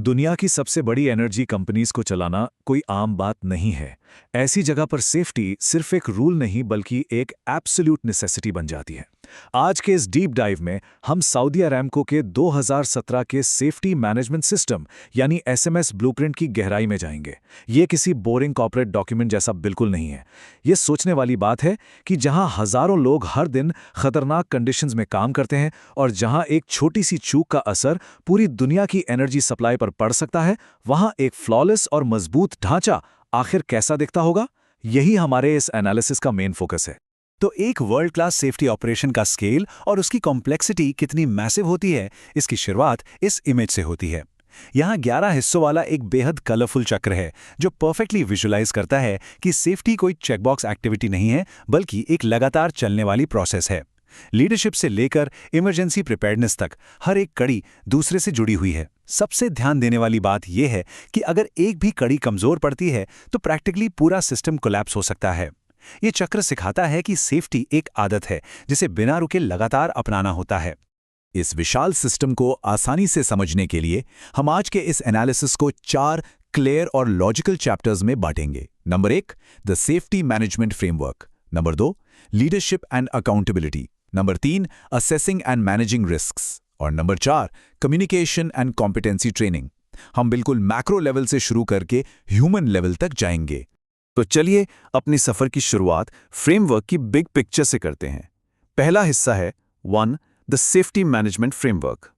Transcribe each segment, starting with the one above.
दुनिया की सबसे बड़ी एनर्जी कंपनीज को चलाना कोई आम बात नहीं है। ऐसी जगह पर सेफ्टी सिर्फ एक रूल नहीं बल्कि एक एब्सोल्यूट नेसेसिटी बन जाती है। आज के इस डीप डाइव में हम सऊदी अरामको के 2017 के सेफ्टी मैनेजमेंट सिस्टम यानी एसएमएस ब्लूप्रिंट की गहराई में जाएंगे। ये किसी बोरिंग कॉर्पोरेट डॉक्यूमेंट जैसा बिल्कुल नहीं है। ये सोचने वाली बात है कि जहां हजारों लोग हर दिन खतरनाक कंडीशंस में काम करते हैं और जहां एक छोटी सी चूक का असर पूरी दुनिया की एनर्जी सप्लाई पर पड़ सकता है, वहां एक फ्लॉलेस और मजबूत ढांचा आखिर कैसा दिखता होगा। यही हमारे इस एनालिसिस का मेन फोकस है। तो एक वर्ल्ड क्लास सेफ्टी ऑपरेशन का स्केल और उसकी कॉम्प्लेक्सिटी कितनी मैसिव होती है, इसकी शुरुआत इस इमेज से होती है। यहाँ 11 हिस्सों वाला एक बेहद कलरफुल चक्र है जो परफेक्टली विजुलाइज करता है कि सेफ्टी कोई चेकबॉक्स एक्टिविटी नहीं है बल्कि एक लगातार चलने वाली प्रोसेस है। लीडरशिप से लेकर इमरजेंसी प्रिपेयर्डनेस तक हर एक कड़ी दूसरे से जुड़ी हुई है। सबसे ध्यान देने वाली बात यह है कि अगर एक भी कड़ी कमजोर पड़ती है तो प्रैक्टिकली पूरा सिस्टम कोलैप्स हो सकता है। ये चक्र सिखाता है कि सेफ्टी एक आदत है जिसे बिना रुके लगातार अपनाना होता है। इस विशाल सिस्टम को आसानी से समझने के लिए हम आज के इस एनालिसिस को 4 क्लियर और लॉजिकल चैप्टर्स में बांटेंगे। Number 1, the safety management framework. Number 2, leadership and accountability. Number 3, assessing and managing risks. और number 4, communication and competency training. हम बिल्कुल मैक्रो लेवल से शुरू करके ह्यूमन लेवल तक जाएंगे। तो चलिए अपनी सफर की शुरुआत फ्रेमवर्क की बिग पिक्चर से करते हैं। पहला हिस्सा है 1, द सेफ्टी मैनेजमेंट फ्रेमवर्क।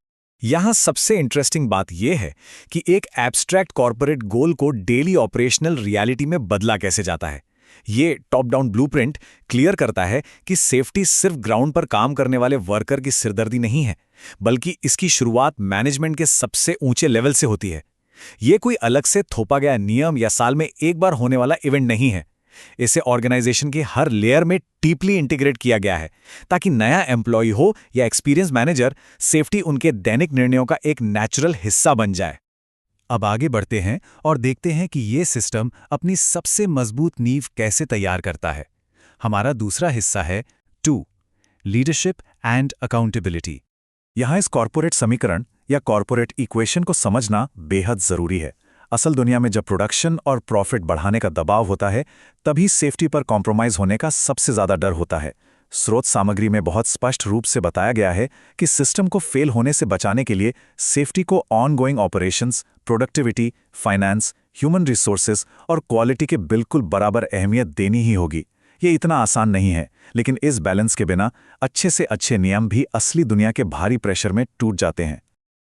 यहां सबसे इंटरेस्टिंग बात यह है कि एक एब्स्ट्रैक्ट कॉर्पोरेट गोल को डेली ऑपरेशनल रियलिटी में बदला कैसे जाता है। ये टॉप डाउन ब्लूप्रिंट क्लियर करता है कि सेफ्टी सिर्फ ग्राउंड पर काम करने वाले वर्कर की सिरदर्दी नहीं है, बल्कि इसकी शुरुआत मैनेजमेंट के सबसे ऊंचे लेवल से होती है। ये कोई अलग से थोपा गया नियम या साल में एक बार होने वाला इवेंट नहीं है। इसे ऑर्गेनाइजेशन के हर लेयर में डीपली इंटीग्रेट किया गया है ताकि नया एम्प्लॉय हो या एक्सपीरियंस मैनेजर, सेफ्टी उनके दैनिक निर्णयों का एक नेचुरल हिस्सा बन जाए। अब आगे बढ़ते हैं और देखते हैं कि ये सिस्टम अपनी सबसे मजबूत नींव कैसे तैयार करता है। हमारा दूसरा हिस्सा है 2, लीडरशिप एंड अकाउंटेबिलिटी। यहां इस कॉर्पोरेट समीकरण या कॉर्पोरेट इक्वेशन को समझना बेहद जरूरी है। असल दुनिया में जब प्रोडक्शन और प्रॉफिट बढ़ाने का दबाव होता है, तभी सेफ्टी पर कॉम्प्रोमाइज होने का सबसे ज्यादा डर होता है। स्रोत सामग्री में बहुत स्पष्ट रूप से बताया गया है कि सिस्टम को फेल होने से बचाने के लिए सेफ्टी को ongoing operations, productivity, finance, human resources और क्वालिटी के बिल्कुल बराबर अहमियत देनी ही होगी। ये इतना आसान नहीं है, लेकिन इस बैलेंस के बिना अच्छे से अच्छे नियम भी असली दुनिया के भारी प्रेशर में टूट जाते हैं।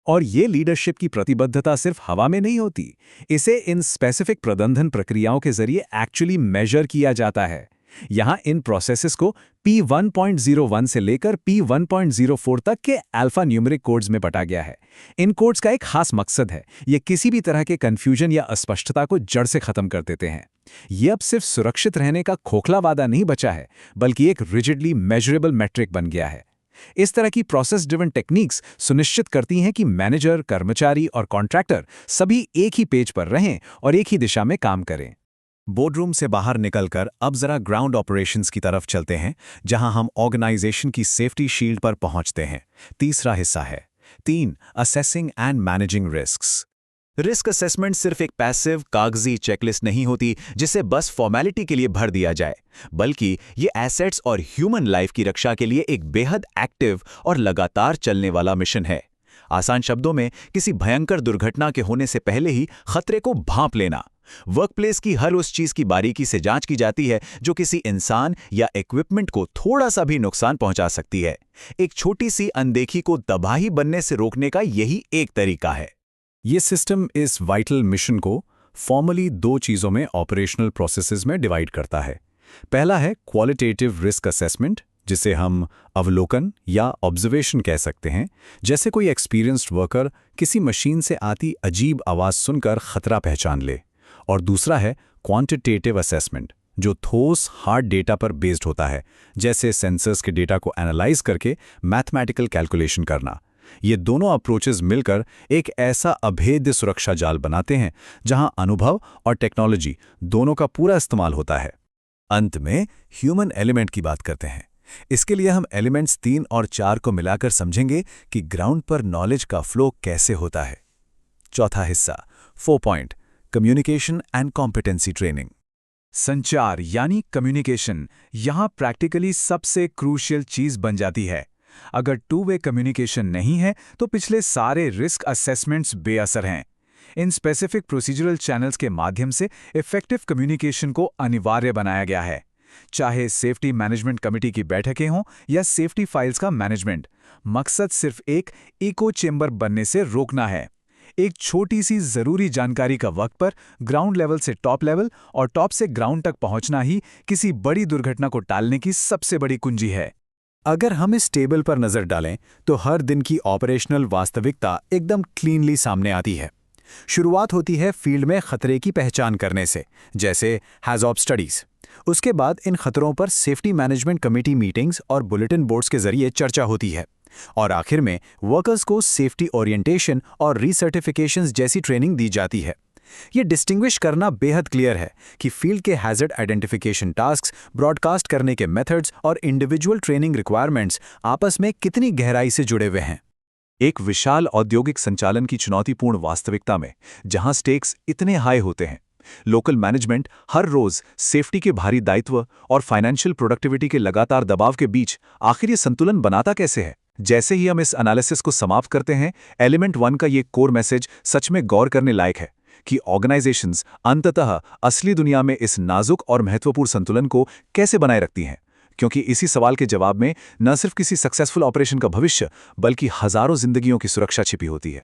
और ये लीडरशिप की प्रतिबद्धता सिर्फ हवा में नहीं होती, इसे इन स्पेसिफिक प्रबंधन प्रक्रियाओं के जरिए एक्चुअली मेजर किया जाता है। यहां इन प्रोसेसेस को P1.01 से लेकर P1.04 तक के अल्फा न्यूमेरिक कोड्स में बटा गया है। इन कोड्स का एक खास मकसद है, ये किसी भी तरह के कंफ्यूजन या अस्पष्टता को जड़ से खत्म कर देते हैं। ये अब सिर्फ सुरक्षित रहने का खोखला वादा नहीं बचा है, बल्कि एक रिजिडली मेजरेबल मैट्रिक बन गया है। इस तरह की प्रोसेस ड्रिवन टेक्निक्स सुनिश्चित करती हैं कि मैनेजर, कर्मचारी और कॉन्ट्रैक्टर सभी एक ही पेज पर रहें और एक ही दिशा में काम करें। बोर्डरूम से बाहर निकलकर अब जरा ग्राउंड ऑपरेशंस की तरफ चलते हैं, जहां हम ऑर्गेनाइजेशन की सेफ्टी शील्ड पर पहुंचते हैं। तीसरा हिस्सा है 3, assessing and managing risks. Risk assessment सिर्फ एक पैसिव कागजी चेकलिस्ट नहीं होती जिसे बस फॉर्मेलिटी के लिए भर दिया जाए, बल्कि ये एसेट्स और ह्यूमन लाइफ की रक्षा के लिए एक बेहद एक्टिव और लगातार चलने वाला मिशन है। आसान शब्दों में, किसी भयंकर दुर्घटना के होने से पहले ही खतरे को भांप लेना। वर्कप्लेस की हर उस चीज की बारीकी से जांच की जाती है जो किसी इंसान या इक्विपमेंट को थोड़ा सा भी नुकसान पहुंचा सकती है। एक छोटी सी अनदेखी को तबाही बनने से रोकने का यही एक तरीका है। ये सिस्टम इस वाइटल मिशन को फॉर्मली 2 चीज़ों में ऑपरेशनल प्रोसेसेस में डिवाइड करता है। पहला है क्वालिटेटिव रिस्क असेसमेंट, जिसे हम अवलोकन या ऑब्जर्वेशन कह सकते हैं। जैसे कोई एक्सपीरियंस्ड वर्कर किसी मशीन से आती अजीब आवाज़ सुनकर खतरा पहचान ले। और दूसरा है क्वांटिटेटिव असेसमेंट, जो ठोस हार्ड डेटा पर बेस्ड होता है, जैसे सेंसर्स के डेटा को एनालाइज करके मैथमेटिकल कैलकुलेशन करना। ये दोनों अप्रोचेस मिलकर एक ऐसा अभेद्य सुरक्षा जाल बनाते हैं जहां अनुभव और टेक्नोलॉजी दोनों का पूरा इस्तेमाल होता है। अंत में ह्यूमन एलिमेंट की बात करते हैं। इसके लिए हम एलिमेंट्स 3 और 4 को मिलाकर समझेंगे कि ग्राउंड पर नॉलेज का फ्लो कैसे होता है। चौथा हिस्सा 4 point communication and competency training. संचार यानी कम्युनिकेशन यहाँ प्रैक्टिकली सबसे क्रूशियल चीज बन जाती है। अगर टू वे कम्युनिकेशन नहीं है तो पिछले सारे रिस्क असेसमेंट्स बेअसर हैं। इन स्पेसिफिक प्रोसीजरल चैनल्स के माध्यम से इफेक्टिव कम्युनिकेशन को अनिवार्य बनाया गया है। चाहे सेफ्टी मैनेजमेंट कमेटी की बैठकें हों या सेफ्टी फाइल्स का मैनेजमेंट, मकसद सिर्फ एक इको चेंबर बनने से रोकना है। एक छोटी सी जरूरी जानकारी का वक्त पर ग्राउंड लेवल से टॉप लेवल और टॉप से ग्राउंड तक पहुंचना ही किसी बड़ी दुर्घटना को टालने की सबसे बड़ी कुंजी है। अगर हम इस टेबल पर नजर डालें तो हर दिन की ऑपरेशनल वास्तविकता एकदम क्लीनली सामने आती है। शुरुआत होती है फील्ड में खतरे की पहचान करने से, जैसे हैज़ॉप स्टडीज। उसके बाद इन खतरों पर सेफ्टी मैनेजमेंट कमेटी मीटिंग्स और बुलेटिन बोर्ड्स के जरिए चर्चा होती है, और आखिर में वर्कर्स को सेफ्टी ओरिएंटेशन और रीसर्टिफिकेशंस जैसी ट्रेनिंग दी जाती है। ये डिस्टिंग्विश करना बेहद क्लियर है कि फील्ड के हैजर्ड आइडेंटिफिकेशन टास्क्स, ब्रॉडकास्ट करने के मेथड्स और इंडिविजुअल ट्रेनिंग रिक्वायरमेंट्स आपस में कितनी गहराई से जुड़े हुए हैं। एक विशाल औद्योगिक संचालन की चुनौतीपूर्ण वास्तविकता में, जहां स्टेक्स इतने हाई होते हैं, लोकल मैनेजमेंट हर रोज सेफ्टी के भारी दायित्व और फाइनेंशियल प्रोडक्टिविटी के लगातार दबाव के बीच आखिर ये संतुलन बनाता कैसे है? जैसे ही हम इस एनालिसिस को समाप्त करते हैं, एलिमेंट 1 का ये कोर मैसेज सच में गौर करने लायक है कि ऑर्गेनाइजेशंस अंततः असली दुनिया में इस नाजुक और महत्वपूर्ण संतुलन को कैसे बनाए रखती हैं, क्योंकि इसी सवाल के जवाब में न सिर्फ किसी सक्सेसफुल ऑपरेशन का भविष्य बल्कि हजारों जिंदगियों की सुरक्षा छिपी होती है।